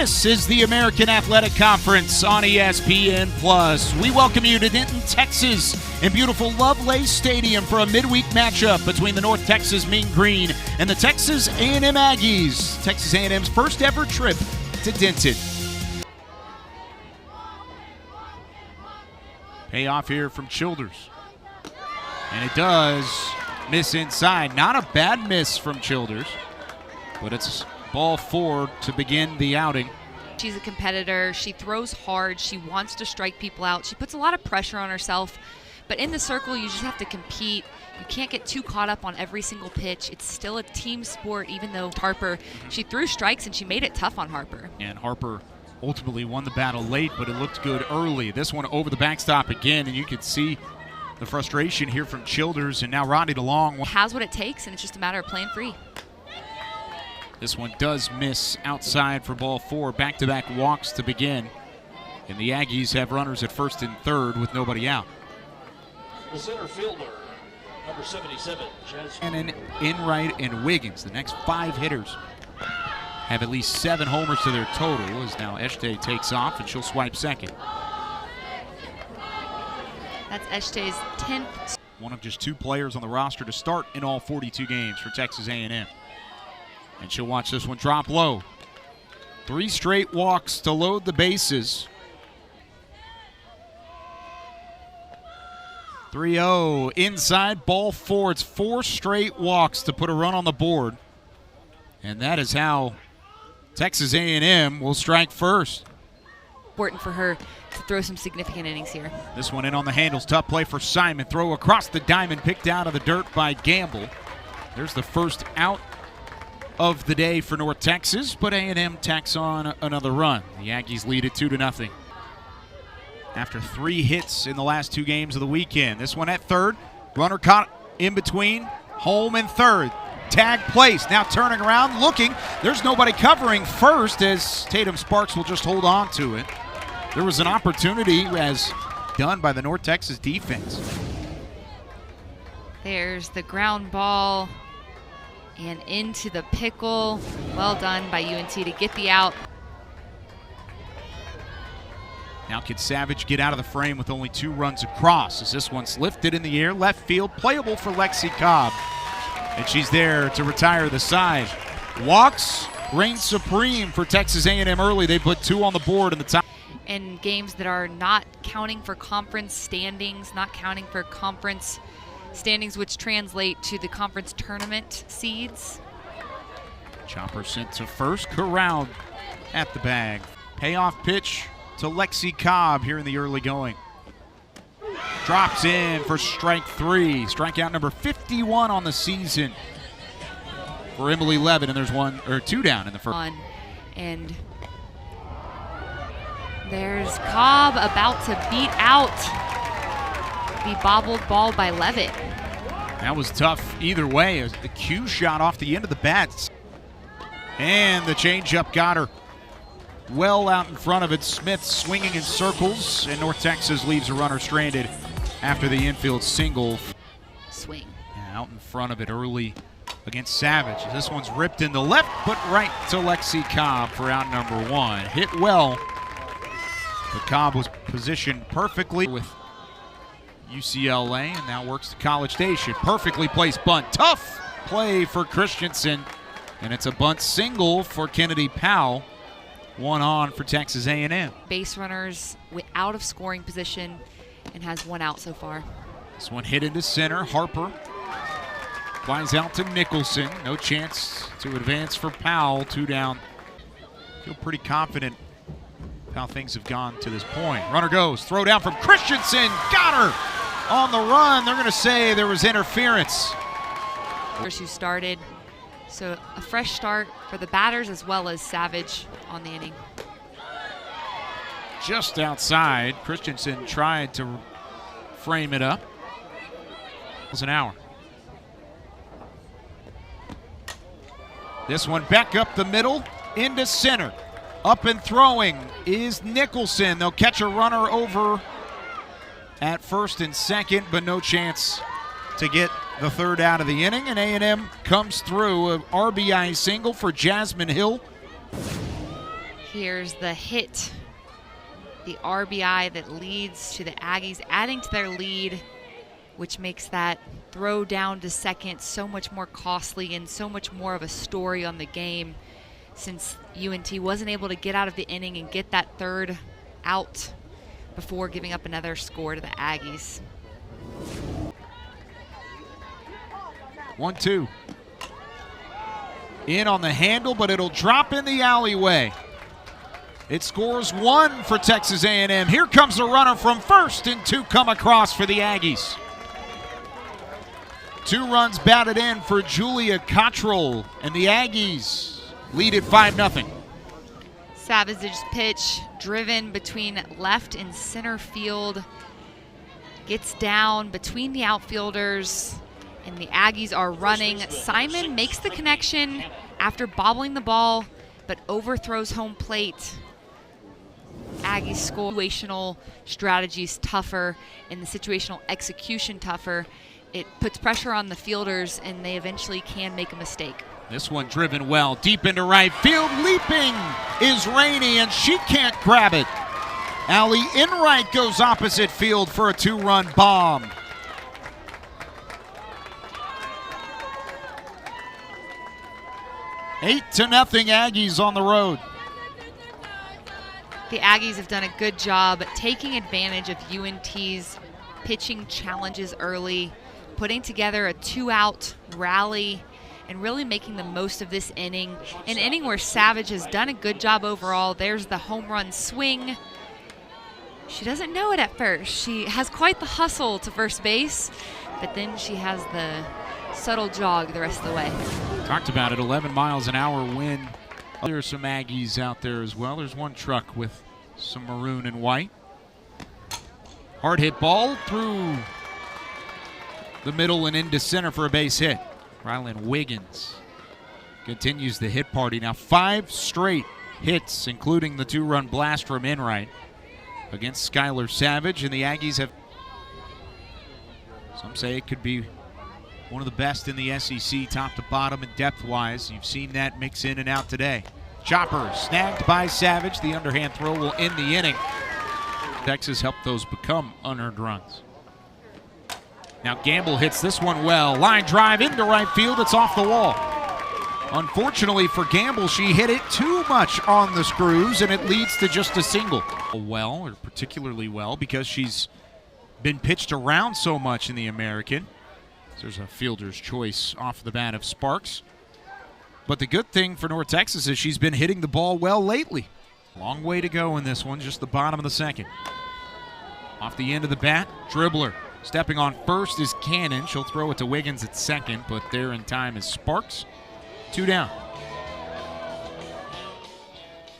This is the American Athletic Conference on ESPN+. We welcome you to Denton, Texas, in beautiful Lovelace Stadium for a midweek matchup between the North Texas Mean Green and the Texas A&M Aggies. Texas A&M's first ever trip to Denton. Payoff here from Childers. And it does miss inside. Not a bad miss from Childers, but it's ball four to begin the outing. She's a competitor. She throws hard. She wants to strike people out. She puts a lot of pressure on herself. But in the circle, you just have to compete. You can't get too caught up on every single pitch. It's still a team sport, even though Harper, she threw strikes and she made it tough on Harper. And Harper ultimately won the battle late, but it looked good early. This one over the backstop again, and you could see the frustration here from Childers, and now Rodney DeLong has what it takes, and it's just a matter of playing free. This one does miss outside for ball four. Back-to-back walks to begin. And the Aggies have runners at first and third with nobody out. The center fielder, number 77, Jasmine Enright and Wiggins. The next five hitters have at least 7 homers to their total, as now Eshte takes off and she'll swipe second. That's Eshte's 10th. One of just 2 players on the roster to start in all 42 games for Texas A&M. And she'll watch this one drop low. 3 straight walks to load the bases. 3-0 inside, ball 4. It's 4 straight walks to put a run on the board. And that is how Texas A&M will strike first. Important for her to throw some significant innings here. This one in on the handles. Tough play for Simon. Throw across the diamond, picked out of the dirt by Gamble. There's the first out of the day for North Texas, but A&M tacks on another run. The Aggies lead it 2-0. After 3 hits in the last 2 games of the weekend. This one at third. Runner caught in between home and third. Tag placed. Now turning around, looking. There's nobody covering first, as Tatum Sparks will just hold on to it. There was an opportunity as done by the North Texas defense. There's the ground ball and into the pickle. Well done by UNT to get the out. Now can Savage get out of the frame with only 2 runs across, as this one's lifted in the air, left field, playable for Lexi Cobb. And she's there to retire the side. Walks reign supreme for Texas A&M early. They put 2 on the board in the top. In games that are not counting for conference standings, not counting for conference standings, which translate to the conference tournament seeds. Chopper sent to first, corralled at the bag. Payoff pitch to Lexi Cobb here in the early going. Drops in for strike 3. Strikeout number 51 on the season for Emily Levin, and there's 2 down in the first. And there's Cobb about to beat out the bobbled ball by Levitt. That was tough either way, as the cue shot off the end of the bats. And the changeup got her well out in front of it. Smith swinging in circles, and North Texas leaves a runner stranded after the infield single. Swing. Yeah, out in front of it early against Savage. This one's ripped in the left, but right to Lexi Cobb for out number 1. Hit well, but Cobb was positioned perfectly with UCLA and now works to College Station. Perfectly placed bunt. Tough play for Christensen, and it's a bunt single for Kennedy Powell. 1 on for Texas A&M. Base runners out of scoring position and has 1 out so far. This one hit into center. Harper flies out to Nicholson. No chance to advance for Powell. 2 down. Feel pretty confident how things have gone to this point. Runner goes. Throw down from Christensen. Got her on the run. They're going to say there was interference. Who started. So a fresh start for the batters as well as Savage on the inning. Just outside. Christensen tried to frame it up. It was an hour. This one back up the middle into center. Up and throwing is Nicholson. They'll catch a runner over at first and second, but no chance to get the 3rd out of the inning, and A&M comes through. A RBI single for Jasmine Hill. Here's the hit, the RBI that leads to the Aggies adding to their lead, which makes that throw down to second so much more costly and so much more of a story on the game, since UNT wasn't able to get out of the inning and get that third out before giving up another score to the Aggies. 1-2. In on the handle, but it'll drop in the alleyway. It scores 1 for Texas A&M. Here comes the runner from first, and 2 come across for the Aggies. 2 runs batted in for Julia Cottrell, and the Aggies lead at 5-0. Savage's pitch driven between left and center field, gets down between the outfielders, and the Aggies are running. Simon makes the connection after bobbling the ball, but overthrows home plate. Aggies score. Situational strategies tougher and the situational execution tougher. It puts pressure on the fielders, and they eventually can make a mistake. This one driven well, deep into right field. Leaping is Rainey, and she can't grab it. Allie Enright goes opposite field for a 2-run bomb. Eight to nothing Aggies on the road. The Aggies have done a good job taking advantage of UNT's pitching challenges early, putting together a 2-out rally, and really making the most of this inning. An inning where Savage has done a good job overall. There's the home run swing. She doesn't know it at first. She has quite the hustle to first base, but then she has the subtle jog the rest of the way. Talked about it, 11 miles an hour wind. There's some Aggies out there as well. There's one truck with some maroon and white. Hard hit ball through the middle and into center for a base hit. Rylan Wiggins continues the hit party. Now 5 straight hits, including the 2-run blast from Enright against Skylar Savage, and the Aggies have, some say it could be one of the best in the SEC, top to bottom and depth-wise. You've seen that mix in and out today. Chopper snagged by Savage. The underhand throw will end the inning. Texas helped those become unearned runs. Now Gamble hits this one well. Line drive into right field. It's off the wall. Unfortunately for Gamble, she hit it too much on the screws, and it leads to just a single. Well, or particularly well, because she's been pitched around so much in the American. There's a fielder's choice off the bat of Sparks. But the good thing for North Texas is she's been hitting the ball well lately. Long way to go in this one, just the bottom of the second. Off the end of the bat, dribbler. Stepping on first is Cannon. She'll throw it to Wiggins at second, but there in time is Sparks. 2 down.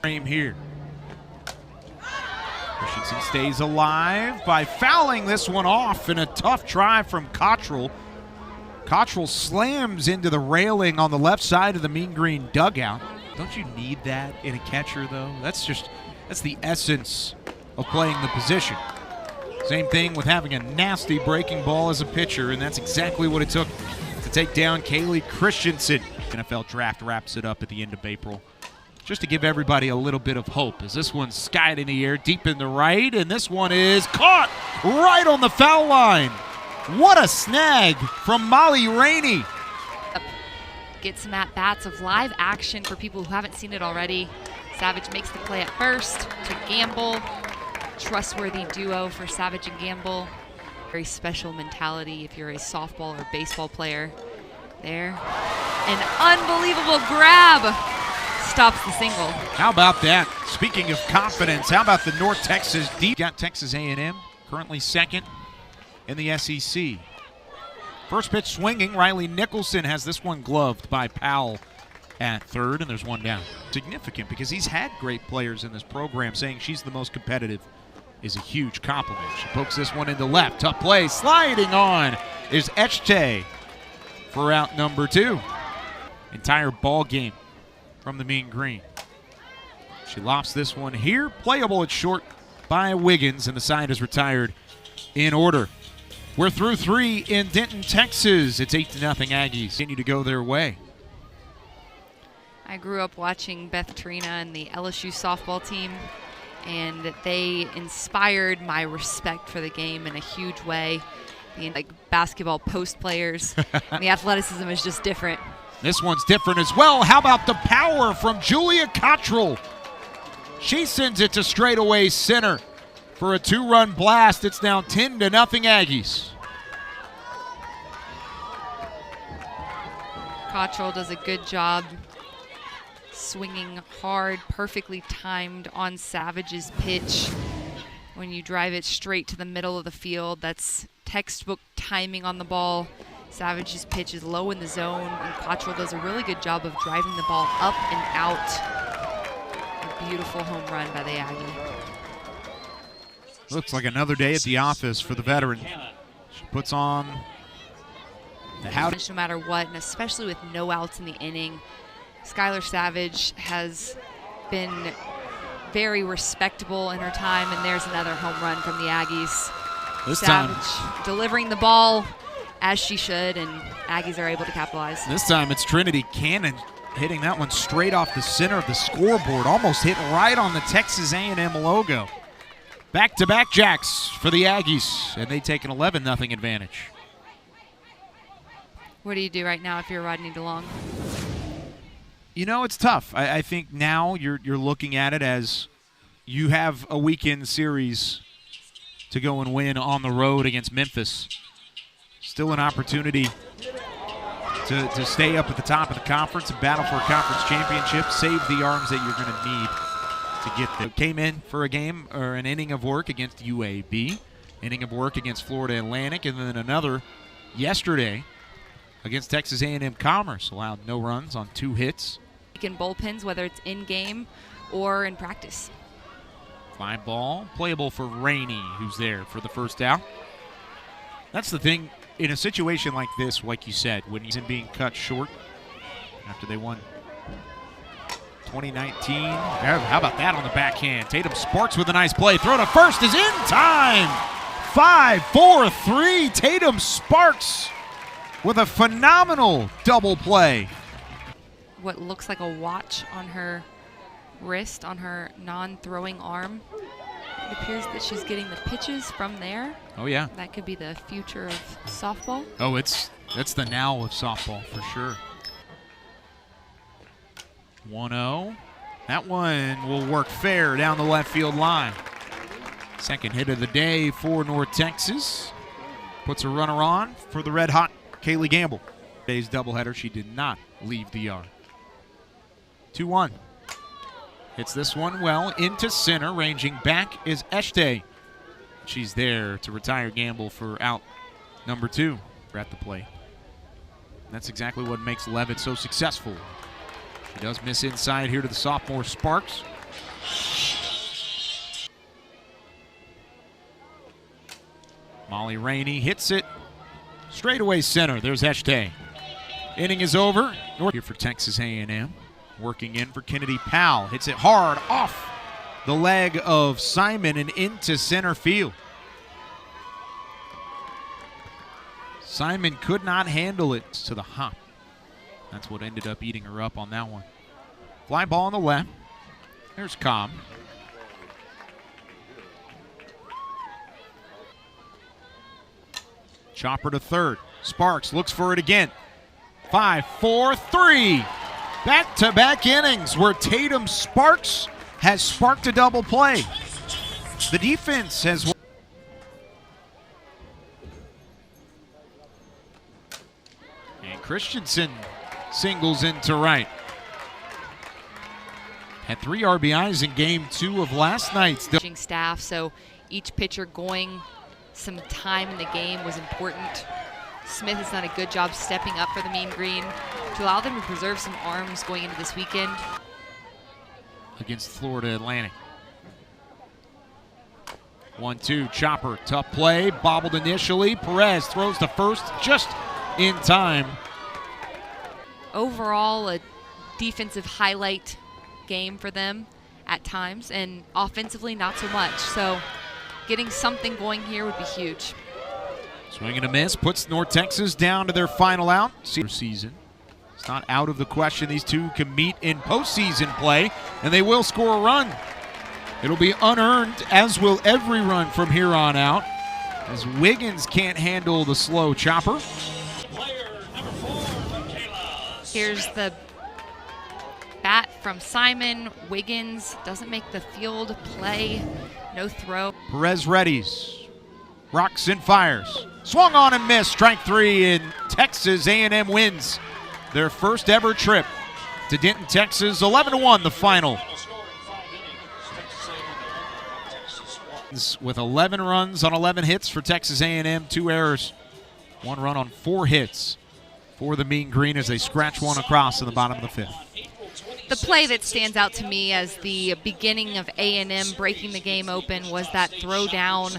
Frame here. Christensen stays alive by fouling this one off in a tough try from Cottrell. Cottrell slams into the railing on the left side of the Mean Green dugout. Don't you need that in a catcher, though? That's the essence of playing the position. Same thing with having a nasty breaking ball as a pitcher, and that's exactly what it took to take down Kaylee Christensen. NFL draft wraps it up at the end of April, just to give everybody a little bit of hope, as this one's skied in the air deep in the right, and this one is caught right on the foul line. What a snag from Molly Rainey. Get some at-bats of live action for people who haven't seen it already. Savage makes the play at first to Gamble. Trustworthy duo for Savage and Gamble. Very special mentality if you're a softball or baseball player. There. An unbelievable grab. Stops the single. How about that? Speaking of confidence, how about the North Texas deep? Got Texas A&M, currently second in the SEC. First pitch swinging. Riley Nicholson has this one gloved by Powell at third, and there's one down. Significant because he's had great players in this program. Saying she's the most competitive is a huge compliment. She pokes this one into left. Tough play. Sliding on is Echte for out number 2. Entire ball game from the Mean Green. She lofts this one here. Playable at short by Wiggins, and the side is retired in order. We're through 3 in Denton, Texas. It's 8-0 Aggies. Continue to go their way. I grew up watching Beth Trina and the LSU softball team, and they inspired my respect for the game in a huge way. The basketball post players, and the athleticism is just different. This one's different as well. How about the power from Julia Cottrell? She sends it to straightaway center for a 2-run blast. It's now 10-0 Aggies. Cottrell does a good job swinging hard, perfectly timed on Savage's pitch. When you drive it straight to the middle of the field, that's textbook timing on the ball. Savage's pitch is low in the zone, and Cottrell does a really good job of driving the ball up and out. A beautiful home run by the Aggie. Looks like another day at the office for the veteran. She puts on the howdy. No matter what, and especially with no outs in the inning, Skylar Savage has been very respectable in her time, and there's another home run from the Aggies. This Savage time delivering the ball as she should, and Aggies are able to capitalize. This time it's Trinity Cannon hitting that one straight off the center of the scoreboard, almost hit right on the Texas A&M logo. Back-to-back jacks for the Aggies, and they take an 11-0 advantage. What do you do right now if you're Rodney DeLong? You know, it's tough. I think now you're looking at it as you have a weekend series to go and win on the road against Memphis. Still an opportunity to stay up at the top of the conference and battle for a conference championship. Save the arms that you're going to need to get there. Came in for a game or an inning of work against UAB, inning of work against Florida Atlantic, and then another yesterday against Texas A&M Commerce. Allowed no runs on 2 hits. In bullpens, whether it's in-game or in practice. Fly ball, playable for Rainey, who's there for the first out. That's the thing, in a situation like this, like you said, when he's being cut short after they won 2019. How about that on the backhand? Tatum Sparks with a nice play. Throw to first is in time. 5-4-3. Tatum Sparks with a phenomenal double play. What looks like a watch on her wrist, on her non-throwing arm. It appears that she's getting the pitches from there. Oh, yeah. That could be the future of softball. Oh, that's the now of softball for sure. 1-0. That one will work fair down the left field line. Second hit of the day for North Texas. Puts a runner on for the red-hot Kaylee Gamble. Today's doubleheader, she did not leave the yard. 2-1. Hits this one well into center. Ranging back is Eshte. She's there to retire Gamble for out number 2 at the plate. That's exactly what makes Levitt so successful. She does miss inside here to the sophomore Sparks. Molly Rainey hits it straightaway center. There's Eshte. Inning is over. North here for Texas A&M. Working in for Kennedy Powell. Hits it hard off the leg of Simon and into center field. Simon could not handle it to the hop. That's what ended up eating her up on that one. Fly ball on the left. There's Cobb. Chopper to third. Sparks looks for it again. 5-4-3. Back-to-back innings where Tatum Sparks has sparked a double play. The defense has... And Christensen singles into right. Had 3 RBIs in game 2 of last night's. Staff, so each pitcher going some time in the game was important. Smith has done a good job stepping up for the Mean Green to allow them to preserve some arms going into this weekend. Against Florida Atlantic. 1-2, Chopper, tough play, bobbled initially. Perez throws to first just in time. Overall, a defensive highlight game for them at times, and offensively not so much. So getting something going here would be huge. Swing and a miss puts North Texas down to their final out. Season. It's not out of the question these two can meet in postseason play, and they will score a run. It'll be unearned, as will every run from here on out, as Wiggins can't handle the slow chopper. Player number 4, Michaela. Here's the bat from Simon. Wiggins doesn't make the field play. No throw. Perez readies, rocks and fires. Swung on and missed. Strike 3, and Texas A&M wins their first ever trip to Denton, Texas. 11-1 the final. Final score in 5 innings. Texas A&M, Texas 1. With 11 runs on 11 hits for Texas A&M, 2 errors, 1 run on 4 hits for the Mean Green as they scratch one across in the bottom of the 5th. The play that stands out to me as the beginning of A&M breaking the game open was that throw down